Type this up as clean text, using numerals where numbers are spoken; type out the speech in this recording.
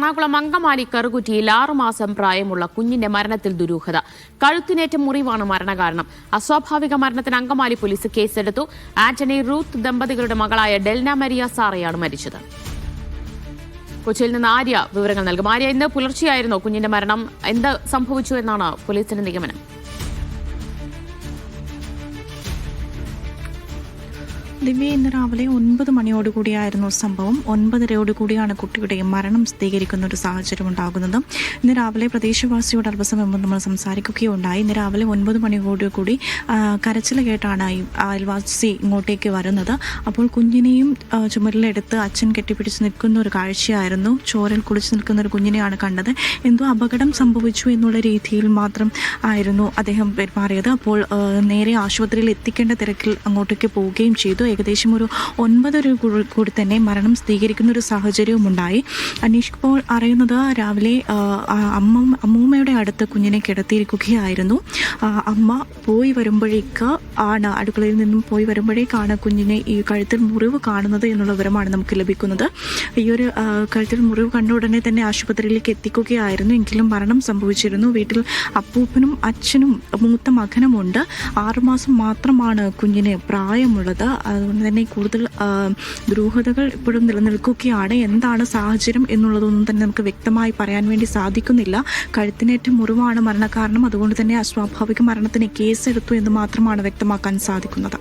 എറണാകുളം അങ്കമാലി കറുകുറ്റിയിൽ 6 മാസം പ്രായമുള്ള കുഞ്ഞിന്റെ മരണത്തിൽ ദുരൂഹത. കഴുത്തിനേറ്റ മുറിവാണ് മരണകാരണം. അസ്വാഭാവിക മരണത്തിന് അങ്കമാലി പോലീസ് കേസെടുത്തു. ആന്റണി റൂത്ത് ദമ്പതികളുടെ മകളായ ഡെൽന മരിയ സാറയാണ് മരിച്ചത്. കൊച്ചിയിൽ നിന്ന് ആര്യ വിവരങ്ങൾ നൽകും. ആര്യ, ഇന്ന് പുലർച്ചെയായിരുന്നോ കുഞ്ഞിന്റെ മരണം? എന്ത് സംഭവിച്ചു എന്നാണ് പോലീസിന്റെ നിഗമനം? ദിവ്യ, ഇന്ന് രാവിലെ 9 മണിയോടുകൂടിയായിരുന്നു സംഭവം. 9:30 കുട്ടിയുടെ മരണം സ്ഥിരീകരിക്കുന്ന ഒരു സാഹചര്യം ഉണ്ടാകുന്നത്. ഇന്ന് രാവിലെ പ്രദേശവാസിയോട് അല്പസമയം മുമ്പ് നമ്മൾ സംസാരിക്കുകയുണ്ടായി. ഇന്ന് രാവിലെ 9 മണിയോടുകൂടി കരച്ചിൽ കേട്ടാണ് അയൽവാസി ഇങ്ങോട്ടേക്ക് വരുന്നത്. അപ്പോൾ കുഞ്ഞിനെയും ചുമരിലെടുത്ത് അച്ഛൻ കെട്ടിപ്പിടിച്ച് നിൽക്കുന്ന ഒരു കാഴ്ചയായിരുന്നു. ചോരൽ കുളിച്ച് നിൽക്കുന്ന ഒരു കുഞ്ഞിനെയാണ് കണ്ടത്. എന്തോ അപകടം സംഭവിച്ചു എന്നുള്ള രീതിയിൽ മാത്രം ആയിരുന്നു അദ്ദേഹം പെരുമാറിയത്. അപ്പോൾ നേരെ ആശുപത്രിയിൽ എത്തിക്കേണ്ട തിരക്കിൽ അങ്ങോട്ടേക്ക് പോവുകയും ചെയ്തു. ഏകദേശം ഒരു 9:30 കൂടി തന്നെ മരണം സ്ഥിരീകരിക്കുന്ന ഒരു സാഹചര്യവും ഉണ്ടായി. അന്വേഷിക്കുമ്പോൾ അറിയുന്നത് രാവിലെ അമ്മൂമ്മയുടെ അടുത്ത് കുഞ്ഞിനെ കിടത്തിയിരിക്കുകയായിരുന്നു. അമ്മ പോയി വരുമ്പോഴേക്ക് അടുക്കളയിൽ നിന്നും പോയി വരുമ്പോഴേക്കാണ് കുഞ്ഞിനെ ഈ കഴുത്തിൽ മുറിവ് കാണുന്നത് എന്നുള്ള വിവരമാണ് നമുക്ക് ലഭിക്കുന്നത്. ഈ ഒരു കഴുത്തിൽ മുറിവ് കണ്ട ഉടനെ തന്നെ ആശുപത്രിയിലേക്ക് എത്തിക്കുകയായിരുന്നു. എങ്കിലും മരണം സംഭവിച്ചിരുന്നു. വീട്ടിൽ അപ്പൂപ്പനും അച്ഛനും മൂത്ത മകനുമുണ്ട്. 6 മാസം മാത്രമാണ് കുഞ്ഞിന് പ്രായമുള്ളത്. അതുകൊണ്ട് തന്നെ കൂടുതൽ ദുരൂഹതകൾ ഇപ്പോഴും നിലനിൽക്കുകയാണ്. എന്താണ് സാഹചര്യം എന്നുള്ളതൊന്നും തന്നെ നമുക്ക് വ്യക്തമായി പറയാൻ വേണ്ടി സാധിക്കുന്നില്ല. കഴുത്തിനേറ്റ മുറിവാണ് മരണകാരണം. അതുകൊണ്ട് തന്നെ അസ്വാഭാവിക മരണത്തിന് കേസെടുത്തു എന്ന് മാത്രമാണ് വ്യക്തമാക്കാൻ സാധിക്കുന്നത്.